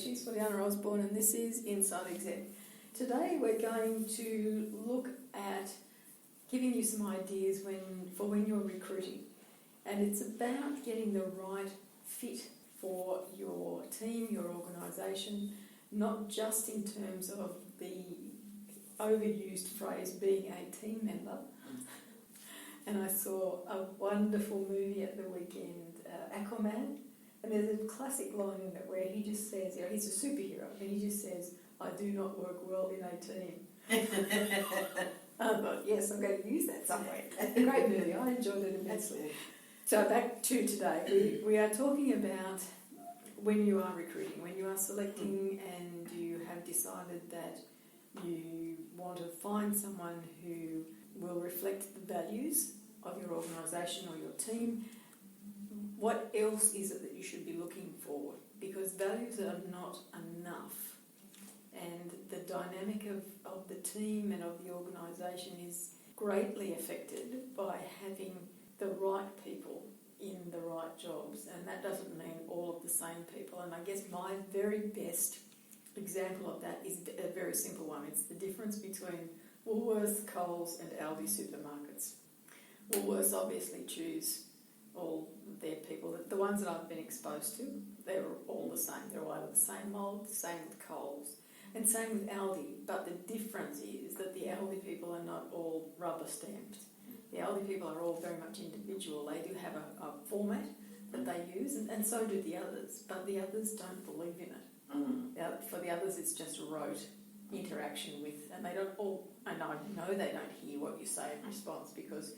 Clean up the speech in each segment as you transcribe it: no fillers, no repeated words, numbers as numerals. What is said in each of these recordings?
She's Fulyana Osborne, and this is Inside Exec. Today we're going to look at giving you some ideas for when you're recruiting, and it's about getting the right fit for your team, your organisation, not just in terms of the overused phrase being a team member. And I saw a wonderful movie at the weekend, Aquaman, and there's a classic line in it where he just says, he's a superhero, and he just says, "I do not work well in a team." I thought, yes, I'm going to use that somewhere. A great movie, I enjoyed it immensely. So back to today, we are talking about when you are recruiting, when you are selecting and you have decided that you want to find someone who will reflect the values of your organisation or your team. What else is it that you should be looking for? Because values are not enough, and the dynamic of the team and of the organisation is greatly affected by having the right people in the right jobs, and that doesn't mean all of the same people. And I guess my very best example of that is a very simple one. It's the difference between Woolworths, Coles and Aldi supermarkets. Woolworths obviously choose all their people. The ones that I've been exposed to, they're all the same. They're all out of the same mould, same with Coles. And same with Aldi, but the difference is that the Aldi people are not all rubber stamped. The Aldi people are all very much individual. They do have a format that they use, and so do the others, but the others don't believe in it. For the others, it's just rote interaction with, and they don't all, and I know they don't hear what you say in response, because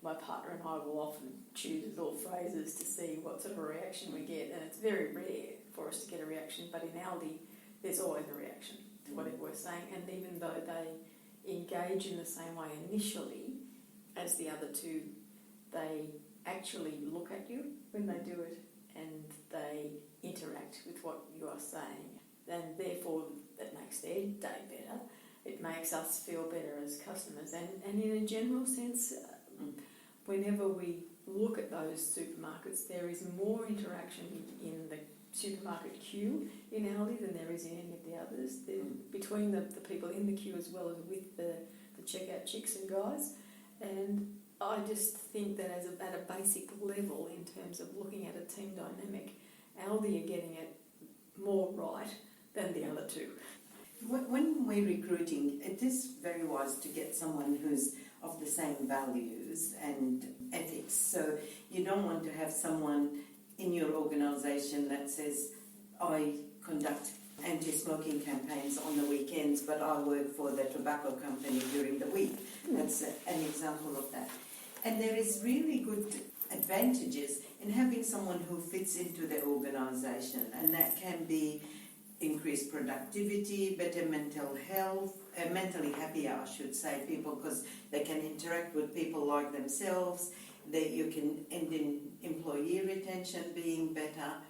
my partner and I will often choose little phrases to see what sort of a reaction we get, and it's very rare for us to get a reaction, but in Aldi there's always a reaction to whatever we're saying, and even though they engage in the same way initially as the other two, they actually look at you when they do it, and they interact with what you are saying, and therefore that makes their day better. It makes us feel better as customers, and in a general sense, whenever we look at those supermarkets, there is more interaction in the supermarket queue in Aldi than there is in any of the others. Between the people in the queue as well as with the checkout chicks and guys. And I just think that at a basic level, in terms of looking at a team dynamic, Aldi are getting it more right than the other two. When we're recruiting, it is very wise to get someone who's of the same values and ethics. So you don't want to have someone in your organisation that says, "I conduct anti-smoking campaigns on the weekends, but I work for the tobacco company during the week." That's an example of that. And there is really good advantages in having someone who fits into the organisation, and that can be increased productivity, better mental health, mentally happier, I should say, people, because they can interact with people like themselves. You can end in employee retention being better.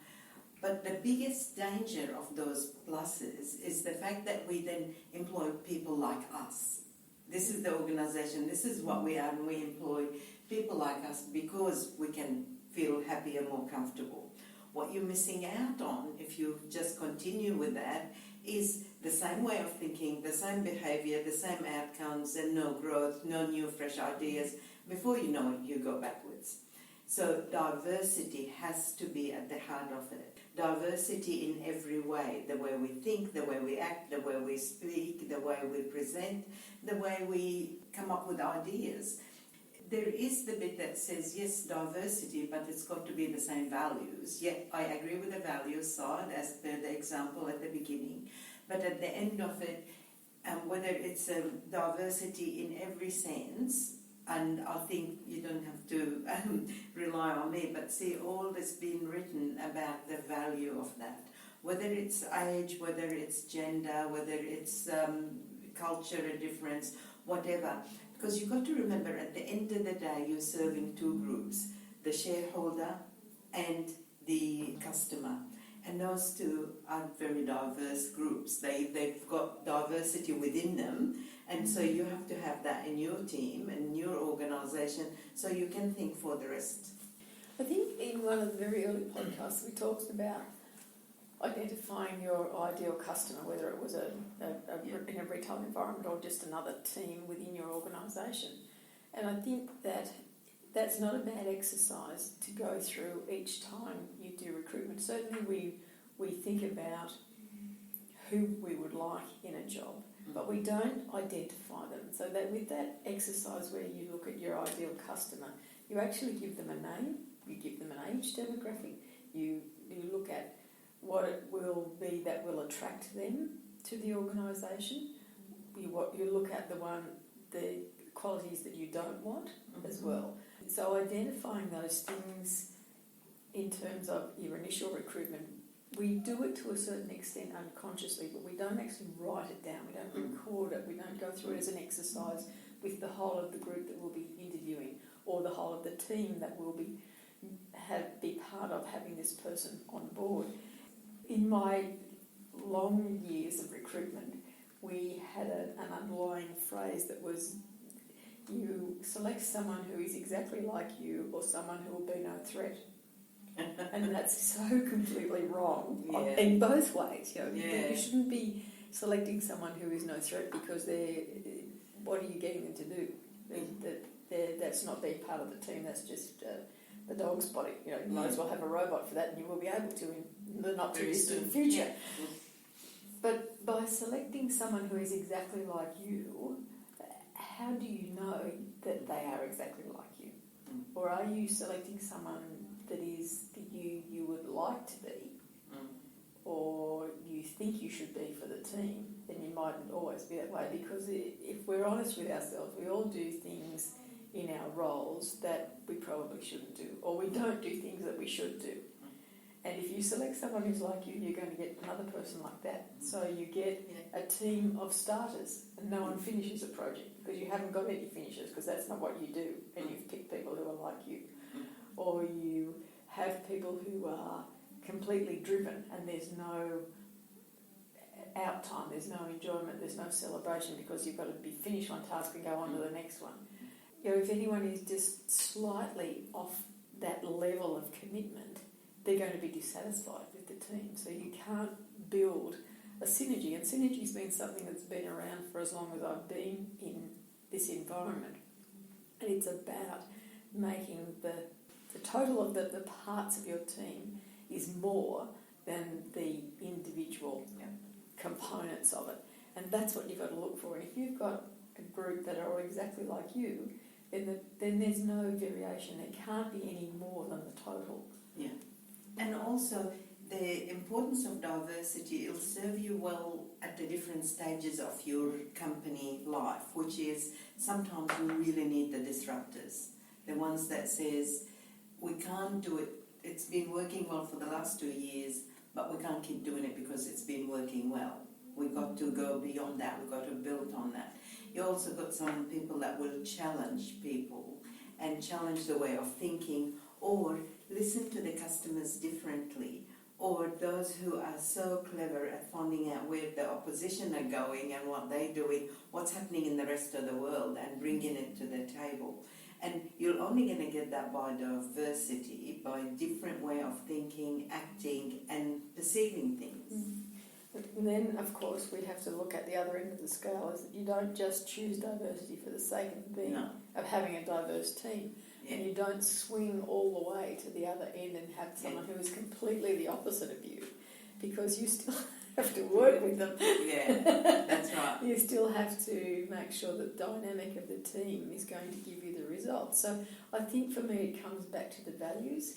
But the biggest danger of those pluses is the fact that we then employ people like us. This is the organisation, this is what we are, and we employ people like us because we can feel happier, more comfortable. What you're missing out on, if you just continue with that, is the same way of thinking, the same behaviour, the same outcomes, and no growth, no new fresh ideas. Before you know it, you go backwards. So diversity has to be at the heart of it. Diversity in every way, the way we think, the way we act, the way we speak, the way we present, the way we come up with ideas. There is the bit that says, yes, diversity, but it's got to be the same values. Yet I agree with the values side, as per the example at the beginning. But at the end of it, whether it's a diversity in every sense, and I think you don't have to rely on me, but see all that's been written about the value of that. Whether it's age, whether it's gender, whether it's culture difference, whatever. Because you've got to remember, at the end of the day, you're serving two groups, the shareholder and the customer. And those two are very diverse groups. They've got diversity within them, and so you have to have that in your team and your organisation so you can think for the rest. I think in one of the very early podcasts we talked about identifying your ideal customer, whether it was in a retail environment or just another team within your organisation. And I think that's not a bad exercise to go through each time you do recruitment. Certainly we think about who we would like in a job, but we don't identify them. So that with that exercise where you look at your ideal customer, you actually give them a name, you give them an age demographic, you look at what it will be that will attract them to the organisation. You look at the qualities that you don't want as well. So identifying those things in terms of your initial recruitment, we do it to a certain extent unconsciously, but we don't actually write it down, we don't record it, we don't go through it as an exercise with the whole of the group that we'll be interviewing or the whole of the team that will be part of having this person on board. In my long years of recruitment, we had an underlying phrase that was, you select someone who is exactly like you or someone who will be no threat. And that's so completely wrong in both ways. You shouldn't be selecting someone who is no threat because what are you getting them to do? That's not being part of the team, that's just the dog's body. You might as well have a robot for that, and you will be able to in the not too distant future. But by selecting someone who is exactly like you, how do you know that they are exactly like you? Or are you selecting someone that is the you would like to be, or you think you should be for the team? Then you mightn't always be that way, because if we're honest with ourselves, we all do things in our roles that we probably shouldn't do, or we don't do things that we should do. And if you select someone who's like you, you're going to get another person like that. So you get a team of starters, and no one finishes a project because you haven't got any finishers, because that's not what you do, and you've picked people who are like you. Or you have people who are completely driven, and there's no out time, there's no enjoyment, there's no celebration, because you've got to be finished one task and go on to the next one. If anyone is just slightly off that level of commitment, they're going to be dissatisfied with the team. So you can't build a synergy, and synergy's been something that's been around for as long as I've been in this environment. And it's about making the total of the parts of your team is more than the individual components of it. And that's what you've got to look for. And if you've got a group that are all exactly like you, then there's no variation. There can't be any more than the total. Yeah. And also, the importance of diversity will serve you well at the different stages of your company life, which is sometimes you really need the disruptors, the ones that says, we can't do it, it's been working well for the last 2 years, but we can't keep doing it because it's been working well. We've got to go beyond that, we've got to build on that. You also got some people that will challenge people and challenge the way of thinking, or listen to the customers differently, or those who are so clever at finding out where the opposition are going and what they're doing, what's happening in the rest of the world, and bringing it to the table. And you're only going to get that by diversity, by different way of thinking, acting, and perceiving things. And then, of course, we have to look at the other end of the scale, is that you don't just choose diversity for the sake of having a diverse team. Yeah. And you don't swing all the way to the other end and have someone who is completely the opposite of you, because you still have to work with them. Yeah, that's right. You still have to make sure that the dynamic of the team is going to give you the results. So I think for me it comes back to the values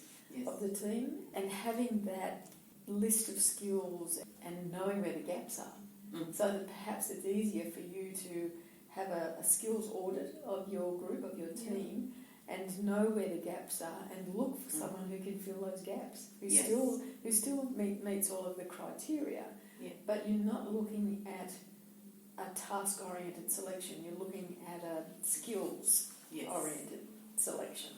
of the team, and having that list of skills and knowing where the gaps are, so that perhaps it's easier for you to have a skills audit of your group, of your team, and know where the gaps are, and look for someone who can fill those gaps, who still meets all of the criteria, but you're not looking at a task-oriented selection, you're looking at a skills-oriented selection.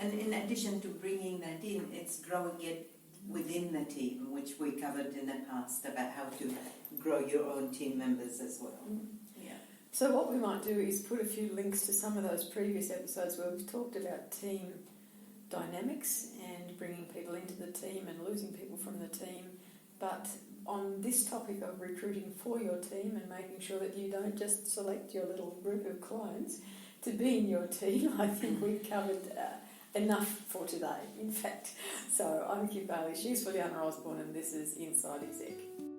And in addition to bringing that in, it's growing it within the team, which we covered in the past about how to grow your own team members as well. So what we might do is put a few links to some of those previous episodes where we've talked about team dynamics and bringing people into the team and losing people from the team, But on this topic of recruiting for your team and making sure that you don't just select your little group of clones to be in your team, I think we've covered enough for today, in fact. So I'm Kim Bailey, she's Fulyana Osborne, and this is Inside Exec.